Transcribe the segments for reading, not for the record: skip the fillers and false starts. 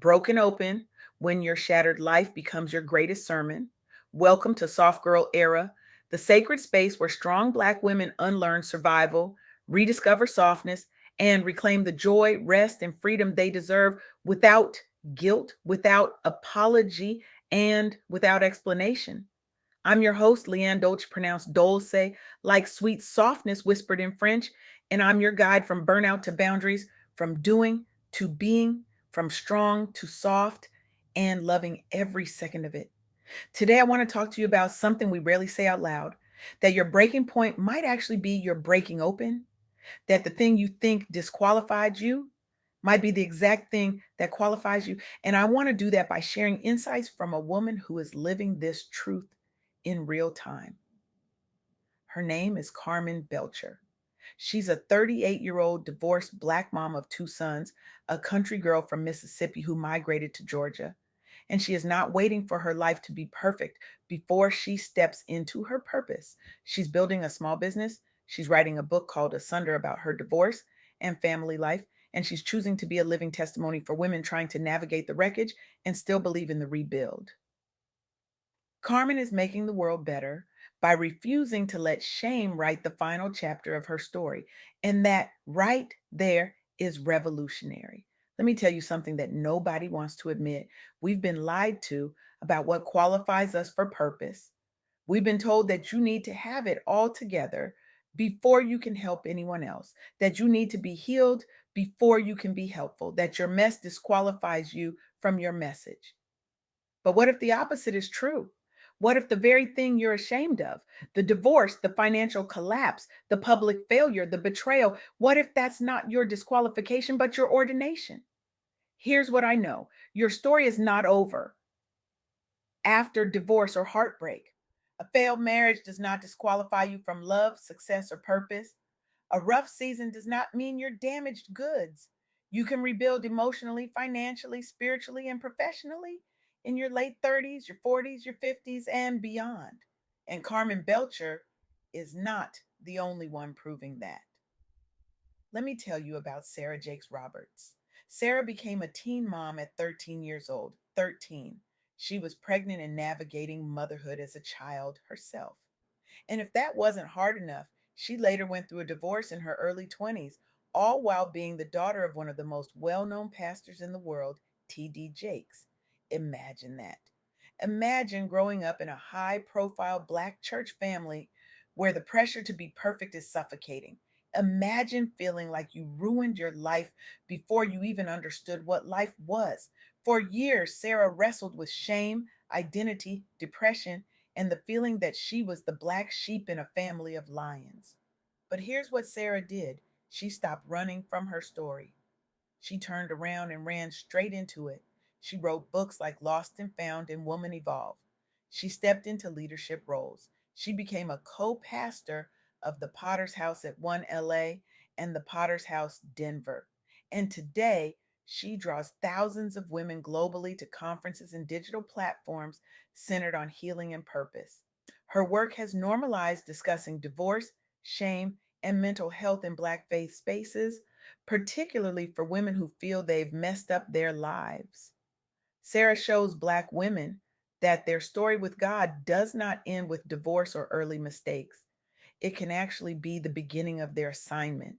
Broken Open, when your shattered life becomes your greatest sermon. Welcome to Soft Girl Era, the sacred space where strong Black women unlearn survival, rediscover softness, and reclaim the joy, rest, and freedom they deserve without guilt, without apology, and without explanation. I'm your host, LeAnne Dolce, pronounced Dolce, like sweet softness whispered in French, and I'm your guide from burnout to boundaries, from doing to being, from strong to soft, and loving every second of it. Today, I want to talk to you about something we rarely say out loud, that your breaking point might actually be your breaking open, that the thing you think disqualified you might be the exact thing that qualifies you. And I want to do that by sharing insights from a woman who is living this truth in real time. Her name is Karmen Belcher. She's a 38-year-old divorced Black mom of two sons, a country girl from Mississippi who migrated to Georgia. And she is not waiting for her life to be perfect before she steps into her purpose. She's building a small business. She's writing a book called Asunder about her divorce and family life. And she's choosing to be a living testimony for women trying to navigate the wreckage and still believe in the rebuild. Karmen is making the world better by refusing to let shame write the final chapter of her story. And that right there is revolutionary. Let me tell you something that nobody wants to admit. We've been lied to about what qualifies us for purpose. We've been told that you need to have it all together before you can help anyone else, that you need to be healed before you can be helpful, that your mess disqualifies you from your message. But what if the opposite is true? What if the very thing you're ashamed of, the divorce, the financial collapse, the public failure, the betrayal, what if that's not your disqualification, but your ordination? Here's what I know: your story is not over after divorce or heartbreak. A failed marriage does not disqualify you from love, success, or purpose. A rough season does not mean you're damaged goods. You can rebuild emotionally, financially, spiritually, and professionally in your late 30s, your 40s, your 50s, and beyond. And Karmen Belcher is not the only one proving that. Let me tell you about Sarah Jakes Roberts. Sarah became a teen mom at 13 years old. 13. She was pregnant and navigating motherhood as a child herself. And if that wasn't hard enough, she later went through a divorce in her early 20s, all while being the daughter of one of the most well known pastors in the world, T.D. Jakes. Imagine that. Imagine growing up in a high profile Black church family where the pressure to be perfect is suffocating. Imagine feeling like you ruined your life before you even understood what life was. For years, Sarah wrestled with shame, identity, depression, and the feeling that she was the black sheep in a family of lions. But here's what Sarah did: she stopped running from her story. She turned around and ran straight into it. She wrote books like Lost and Found and Woman Evolve. She stepped into leadership roles. She became a co pastor of the Potter's House at One LA and the Potter's House Denver. And today, she draws thousands of women globally to conferences and digital platforms centered on healing and purpose. Her work has normalized discussing divorce, shame, and mental health in Black faith spaces, particularly for women who feel they've messed up their lives. Sarah shows Black women that their story with God does not end with divorce or early mistakes. It can actually be the beginning of their assignment.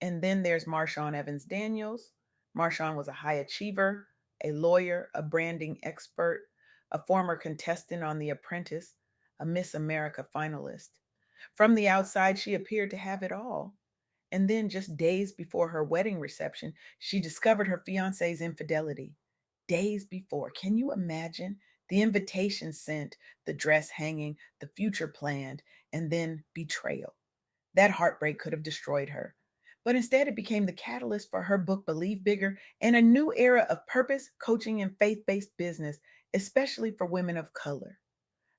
And then there's Marshawn Evans Daniels. Marshawn was a high achiever, a lawyer, a branding expert, a former contestant on The Apprentice, a Miss America finalist. From the outside, she appeared to have it all. And then, just days before her wedding reception, she discovered her fiance's infidelity. Days before. Can you imagine? The invitation sent, the dress hanging, the future planned, and then betrayal. That heartbreak could have destroyed her. But instead, it became the catalyst for her book, Believe Bigger, and a new era of purpose, coaching, and faith based business, especially for women of color.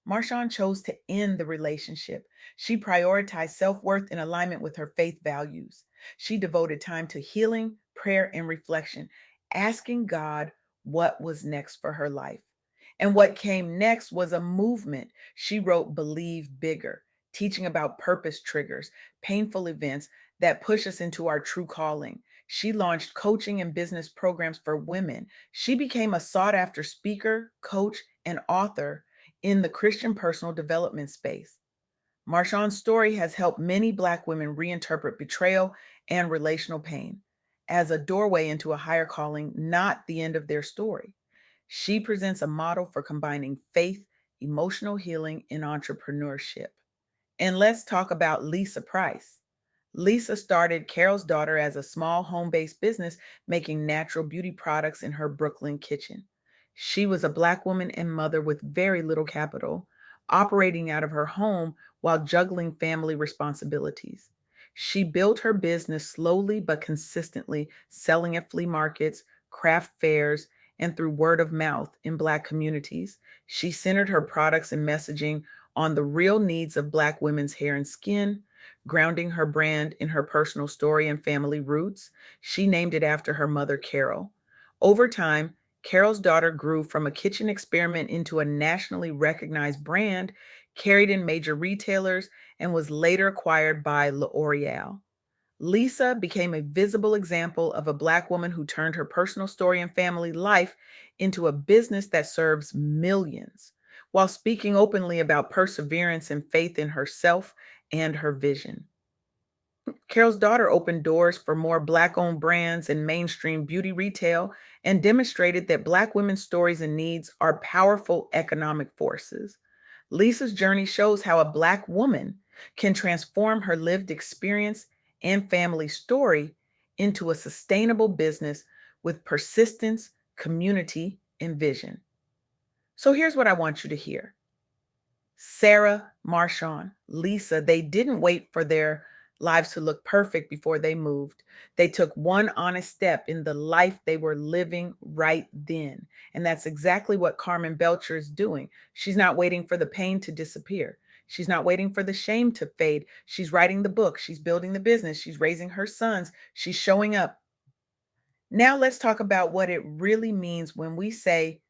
Marshawn chose to end the relationship. She prioritized self worth in alignment with her faith values. She devoted time to healing, prayer, and reflection, asking God what was next for her life. And what came next was a movement. She wrote Believe Bigger, teaching about purpose triggers, painful events that push us into our true calling. She launched coaching and business programs for women. She became a sought after speaker, coach, and author in the Christian personal development space. Marshawn's story has helped many Black women reinterpret betrayal and relational pain as a doorway into a higher calling, not the end of their story. She presents a model for combining faith, emotional healing, and entrepreneurship. And let's talk about Lisa Price. Lisa started Carol's Daughter as a small home based business making natural beauty products in her Brooklyn kitchen. She was a Black woman and mother with very little capital, operating out of her home while juggling family responsibilities. She built her business slowly but consistently, selling at flea markets, craft fairs, and through word of mouth in Black communities. She centered her products and messaging on the real needs of Black women's hair and skin, grounding her brand in her personal story and family roots. She named it after her mother, Carol. Over time, Carol's Daughter grew from a kitchen experiment into a nationally recognized brand, carried in major retailers, and was later acquired by L'Oreal. Lisa became a visible example of a Black woman who turned her personal story and family life into a business that serves millions, while speaking openly about perseverance and faith in herself and her vision. Carol's Daughter opened doors for more Black owned brands and mainstream beauty retail and demonstrated that Black women's stories and needs are powerful economic forces. Lisa's journey shows how a Black woman can transform her lived experience and family story into a sustainable business with persistence, community, and vision. So here's what I want you to hear. Sarah, Marshawn, Lisa, they didn't wait for their lives to look perfect before they moved. They took one honest step in the life they were living right then. And that's exactly what Karmen Belcher is doing. She's not waiting for the pain to disappear. She's not waiting for the shame to fade. She's writing the book. She's building the business. She's raising her sons. She's showing up. Now let's talk about what it really means when we say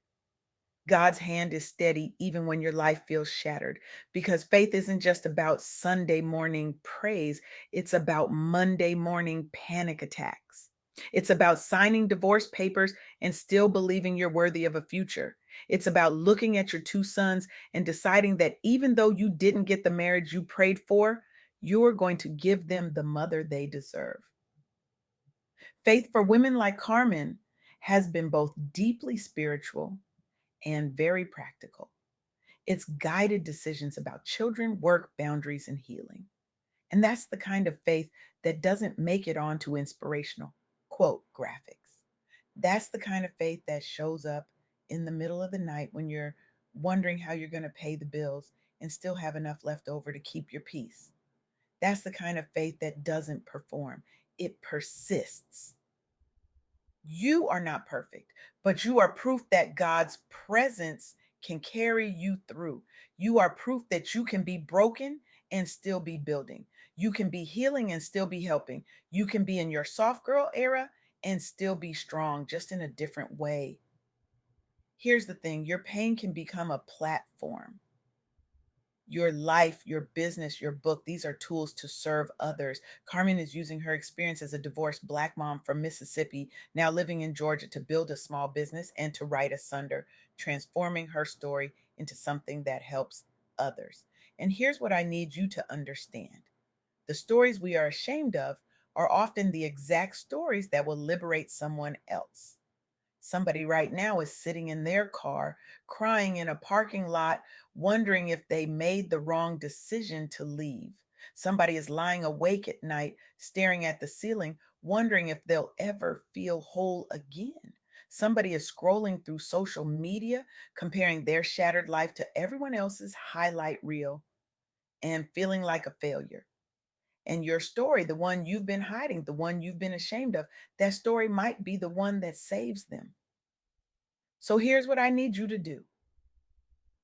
God's hand is steady even when your life feels shattered. Because faith isn't just about Sunday morning praise, it's about Monday morning panic attacks. It's about signing divorce papers and still believing you're worthy of a future. It's about looking at your two sons and deciding that even though you didn't get the marriage you prayed for, you're going to give them the mother they deserve. Faith for women like Carmen has been both deeply spiritual and very practical. It's guided decisions about children, work, boundaries, and healing. And that's the kind of faith that doesn't make it onto inspirational quote graphics. That's the kind of faith that shows up in the middle of the night when you're wondering how you're going to pay the bills and still have enough left over to keep your peace. That's the kind of faith that doesn't perform, it persists. You are not perfect, but you are proof that God's presence can carry you through. You are proof that you can be broken and still be building. You can be healing and still be helping. You can be in your soft girl era and still be strong, just in a different way. Here's the thing, your pain can become a platform. Your life, your business, your book, these are tools to serve others. Carmen is using her experience as a divorced Black mom from Mississippi, now living in Georgia, to build a small business and to write asunder, transforming her story into something that helps others. And here's what I need you to understand: the stories we are ashamed of are often the exact stories that will liberate someone else. Somebody right now is sitting in their car, crying in a parking lot, wondering if they made the wrong decision to leave. Somebody is lying awake at night, staring at the ceiling, wondering if they'll ever feel whole again. Somebody is scrolling through social media, comparing their shattered life to everyone else's highlight reel and feeling like a failure. And your story, the one you've been hiding, the one you've been ashamed of, that story might be the one that saves them. So here's what I need you to do.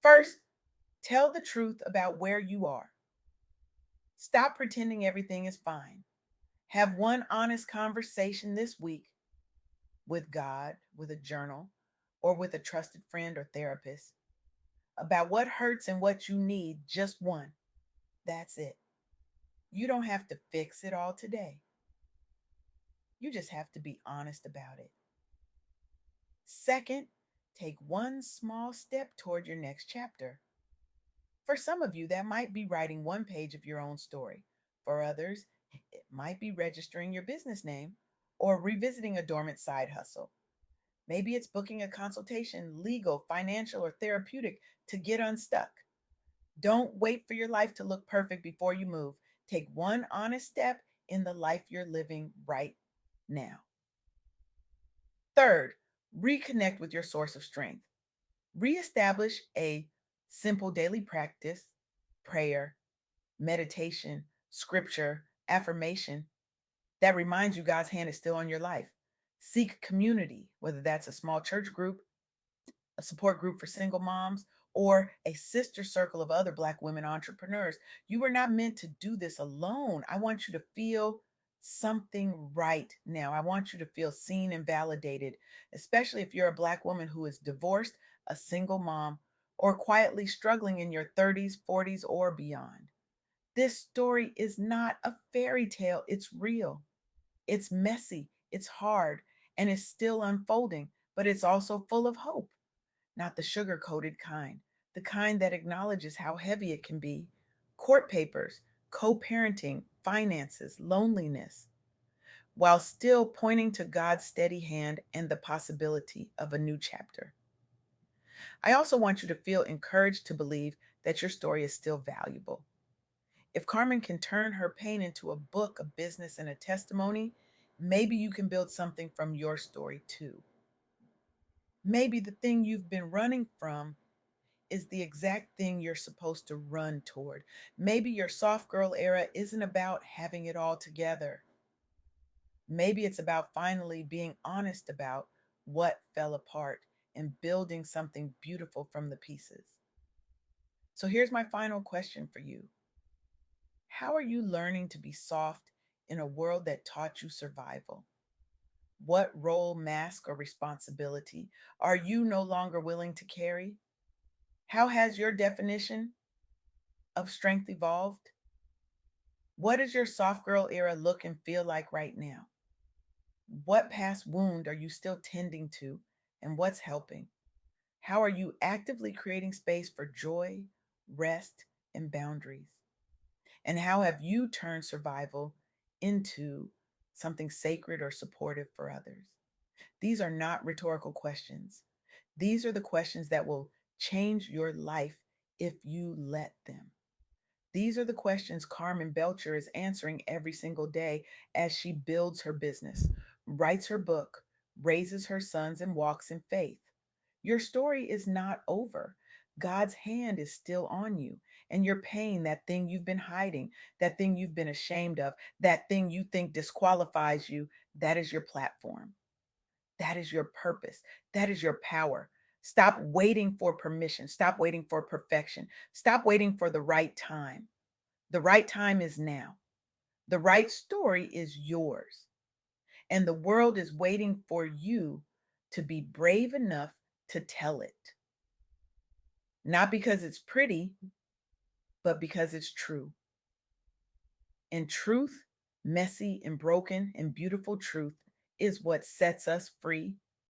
First, tell the truth about where you are. Stop pretending everything is fine. Have one honest conversation this week with God, with a journal, or with a trusted friend or therapist about what hurts and what you need. Just one. That's it. You don't have to fix it all today. You just have to be honest about it. Second, take one small step toward your next chapter. For some of you, that might be writing one page of your own story. For others, it might be registering your business name or revisiting a dormant side hustle. Maybe it's booking a consultation, legal, financial, or therapeutic to get unstuck. Don't wait for your life to look perfect before you move. Take one honest step in the life you're living right now. Third, reconnect with your source of strength. Reestablish a simple daily practice, prayer, meditation, scripture, affirmation that reminds you God's hand is still on your life. Seek community, whether that's a small church group, a support group for single moms, or a sister circle of other Black women entrepreneurs. You were not meant to do this alone. I want you to feel something right now. I want you to feel seen and validated, especially if you're a Black woman who is divorced, a single mom, or quietly struggling in your 30s, 40s, or beyond. This story is not a fairy tale, it's real. It's messy, it's hard, and it's still unfolding, but it's also full of hope. Not the sugar coated kind, the kind that acknowledges how heavy it can be. Court papers, co parenting, finances, loneliness, while still pointing to God's steady hand and the possibility of a new chapter. I also want you to feel encouraged to believe that your story is still valuable. If Karmen can turn her pain into a book, a business, and a testimony, maybe you can build something from your story too. Maybe the thing you've been running from is the exact thing you're supposed to run toward. Maybe your soft girl era isn't about having it all together. Maybe it's about finally being honest about what fell apart and building something beautiful from the pieces. So here's my final question for you. How are you learning to be soft in a world that taught you survival? What role, mask, or responsibility are you no longer willing to carry? How has your definition of strength evolved? What does your soft girl era look and feel like right now? What past wound are you still tending to, and what's helping? How are you actively creating space for joy, rest, and boundaries? And how have you turned survival into something sacred or supportive for others? These are not rhetorical questions. These are the questions that will change your life if you let them. These are the questions Karmen Belcher is answering every single day as she builds her business, writes her book, raises her sons, and walks in faith. Your story is not over. God's hand is still on you. And your pain, that thing you've been hiding, that thing you've been ashamed of, that thing you think disqualifies you, that is your platform. That is your purpose. That is your power. Stop waiting for permission. Stop waiting for perfection. Stop waiting for the right time. The right time is now. The right story is yours. And the world is waiting for you to be brave enough to tell it. Not because it's pretty, but because it's true. And truth, messy and broken and beautiful truth, is what sets us free